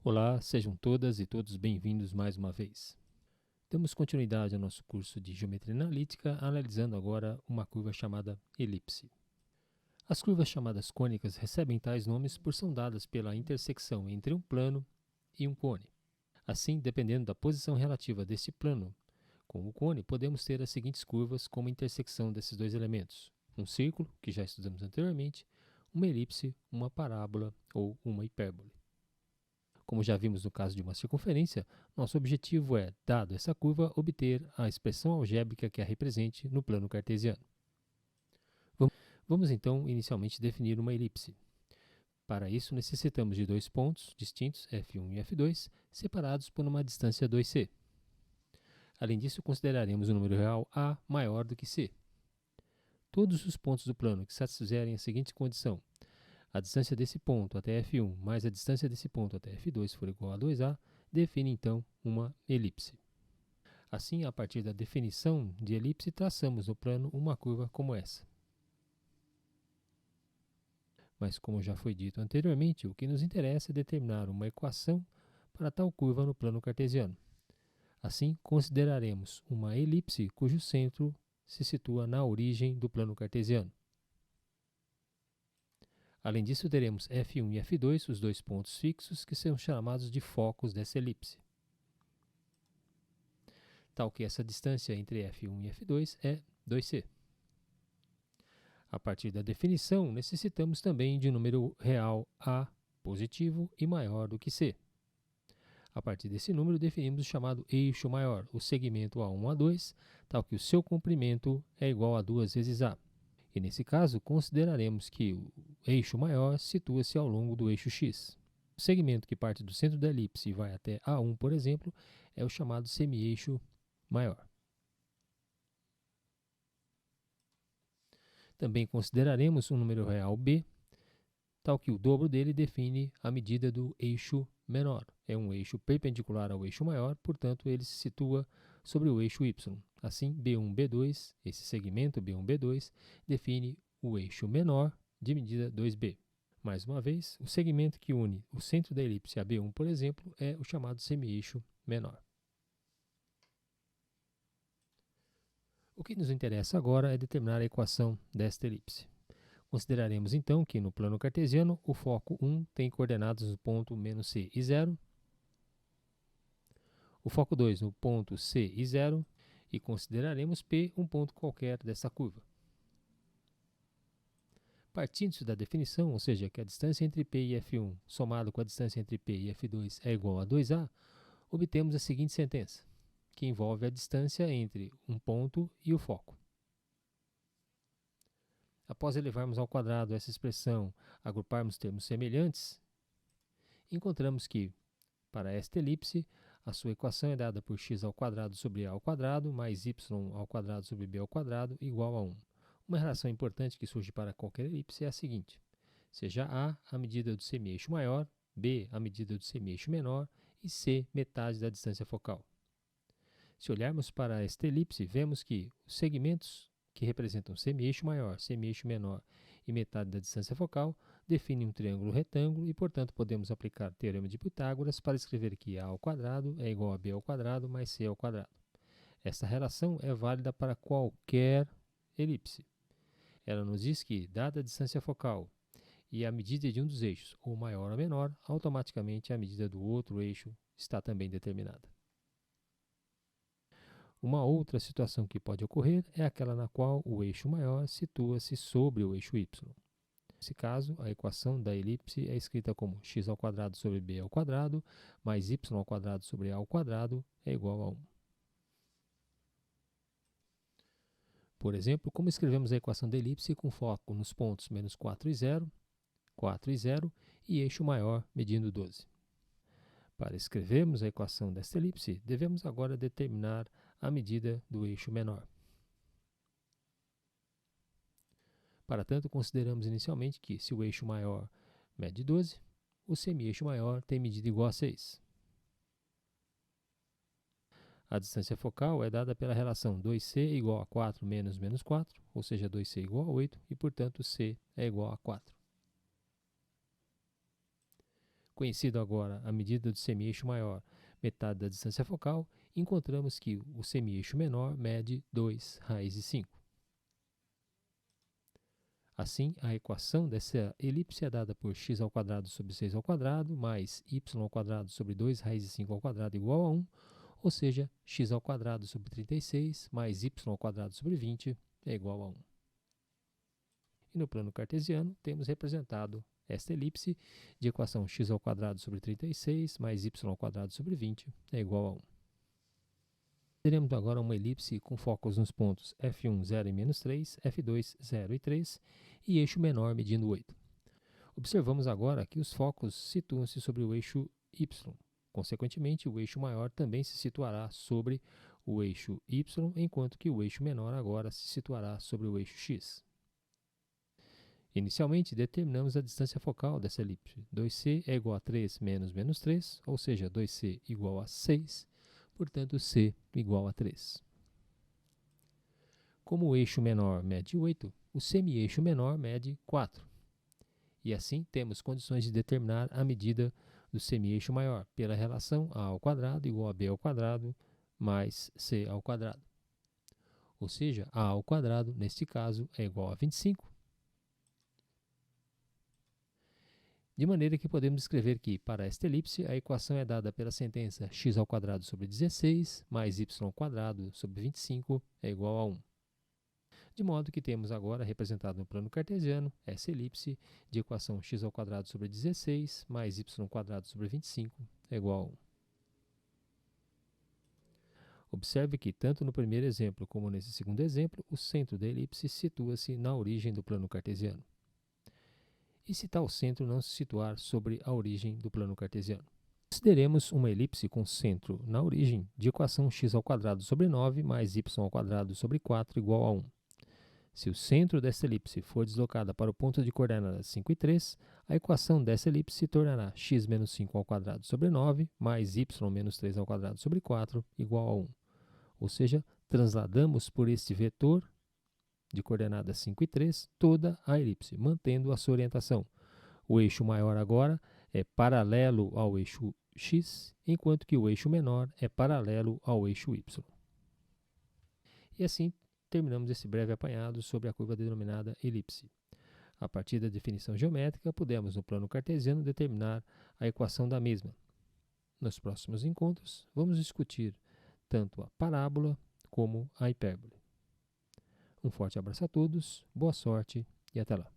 Olá, sejam todas e todos bem-vindos mais uma vez. Damos continuidade ao nosso curso de Geometria Analítica, analisando agora uma curva chamada elipse. As curvas chamadas cônicas recebem tais nomes por são dadas pela intersecção entre um plano e um cone. Assim, dependendo da posição relativa desse plano com o cone, podemos ter as seguintes curvas como intersecção desses dois elementos: um círculo, que já estudamos anteriormente, uma elipse, uma parábola ou uma hipérbole. Como já vimos no caso de uma circunferência, nosso objetivo é, dado essa curva, obter a expressão algébrica que a represente no plano cartesiano. Vamos então inicialmente definir uma elipse. Para isso, necessitamos de dois pontos distintos, F1 e F2, separados por uma distância 2c. Além disso, consideraremos o número real A maior do que c. Todos os pontos do plano que satisfizerem a seguinte condição: a distância desse ponto até F1 mais a distância desse ponto até F2 for igual a 2a, define então uma elipse. Assim, a partir da definição de elipse, traçamos no plano uma curva como essa. Mas, como já foi dito anteriormente, o que nos interessa é determinar uma equação para tal curva no plano cartesiano. Assim, consideraremos uma elipse cujo centro se situa na origem do plano cartesiano. Além disso, teremos F1 e F2, os dois pontos fixos, que são chamados de focos dessa elipse. Tal que essa distância entre F1 e F2 é 2c. A partir da definição, necessitamos também de um número real A positivo e maior do que c. A partir desse número, definimos o chamado eixo maior, o segmento A1 a 2, tal que o seu comprimento é igual a 2 vezes A. E nesse caso, consideraremos que o eixo maior situa-se ao longo do eixo x. O segmento que parte do centro da elipse e vai até A1, por exemplo, é o chamado semi-eixo maior. Também consideraremos um número real b, tal que o dobro dele define a medida do eixo menor. É um eixo perpendicular ao eixo maior, portanto, ele se situa sobre o eixo y. Assim, B1, B2, esse segmento B1, B2, define o eixo menor de medida 2b. Mais uma vez, o segmento que une o centro da elipse a B1, por exemplo, é o chamado semi-eixo menor. O que nos interessa agora é determinar a equação desta elipse. Consideraremos então que no plano cartesiano o foco 1 tem coordenadas no ponto menos c e 0, o foco 2 no ponto c e 0, e consideraremos P um ponto qualquer dessa curva. Partindo-se da definição, ou seja, que a distância entre P e F1 somado com a distância entre P e F2 é igual a 2a, obtemos a seguinte sentença, que envolve a distância entre um ponto e o foco. Após elevarmos ao quadrado essa expressão, agruparmos termos semelhantes, encontramos que, para esta elipse, a sua equação é dada por x ao quadrado sobre a ao quadrado mais y ao quadrado sobre b ao quadrado igual a 1. Uma relação importante que surge para qualquer elipse é a seguinte: seja A a medida do semi-eixo maior, B a medida do semi-eixo menor e C metade da distância focal. Se olharmos para esta elipse, vemos que os segmentos que representam semi-eixo maior, semi-eixo menor e metade da distância focal definem um triângulo retângulo e, portanto, podemos aplicar o teorema de Pitágoras para escrever que A ao quadrado é igual a B ao quadrado mais C ao quadrado. Esta relação é válida para qualquer elipse. Ela nos diz que, dada a distância focal e a medida de um dos eixos, ou maior ou menor, automaticamente a medida do outro eixo está também determinada. Uma outra situação que pode ocorrer é aquela na qual o eixo maior situa-se sobre o eixo y. Nesse caso, a equação da elipse é escrita como x ao quadrado sobre b ao quadrado mais y ao quadrado sobre a ao quadrado é igual a 1. Por exemplo, como escrevemos a equação da elipse com foco nos pontos menos 4 e 0, 4 e 0 e eixo maior medindo 12. Para escrevermos a equação desta elipse, devemos agora determinar a medida do eixo menor. Para tanto, consideramos inicialmente que, se o eixo maior mede 12, o semi-eixo maior tem medida igual a 6. A distância focal é dada pela relação 2c igual a 4 menos menos 4, ou seja, 2c igual a 8, e, portanto, c é igual a 4. Conhecido agora a medida do semi-eixo maior, metade da distância focal, encontramos que o semi-eixo menor mede 2 raiz de 5. Assim, a equação dessa elipse é dada por x² sobre 6² mais y² sobre 2 raiz de 5² igual a 1, ou seja, x² sobre 36 mais y² sobre 20 é igual a 1. E no plano cartesiano, temos representado esta elipse de equação x² sobre 36 mais y² sobre 20 é igual a 1. Teremos agora uma elipse com focos nos pontos F1, 0 e menos 3, F2, 0 e 3 e eixo menor medindo 8. Observamos agora que os focos situam-se sobre o eixo Y. Consequentemente, o eixo maior também se situará sobre o eixo Y, enquanto que o eixo menor agora se situará sobre o eixo X. Inicialmente, determinamos a distância focal dessa elipse. 2c é igual a 3 menos 3, ou seja, 2c igual a 6, portanto, c igual a 3. Como o eixo menor mede 8, o semi-eixo menor mede 4. E assim, temos condições de determinar a medida do semi-eixo maior pela relação a² igual a b² mais c². Ou seja, a², neste caso, é igual a 25. De maneira que podemos escrever que, para esta elipse, a equação é dada pela sentença x² sobre 16 mais y² sobre 25 é igual a 1. De modo que temos agora representado no plano cartesiano essa elipse de equação x² sobre 16 mais y² sobre 25 é igual a 1. Observe que, tanto no primeiro exemplo como nesse segundo exemplo, o centro da elipse situa-se na origem do plano cartesiano. E se tal centro não se situar sobre a origem do plano cartesiano? Consideremos uma elipse com centro na origem de equação x² sobre 9 mais y² sobre 4 igual a 1. Se o centro dessa elipse for deslocada para o ponto de coordenadas 5 e 3, a equação dessa elipse se tornará x menos 5² sobre 9 mais y menos 3² sobre 4 igual a 1. Ou seja, transladamos por este vetor de coordenadas 5 e 3 toda a elipse, mantendo a sua orientação. O eixo maior agora é paralelo ao eixo x, enquanto que o eixo menor é paralelo ao eixo y. E assim terminamos esse breve apanhado sobre a curva denominada elipse. A partir da definição geométrica, podemos, no plano cartesiano, determinar a equação da mesma. Nos próximos encontros, vamos discutir tanto a parábola como a hipérbole. Um forte abraço a todos, boa sorte e até lá.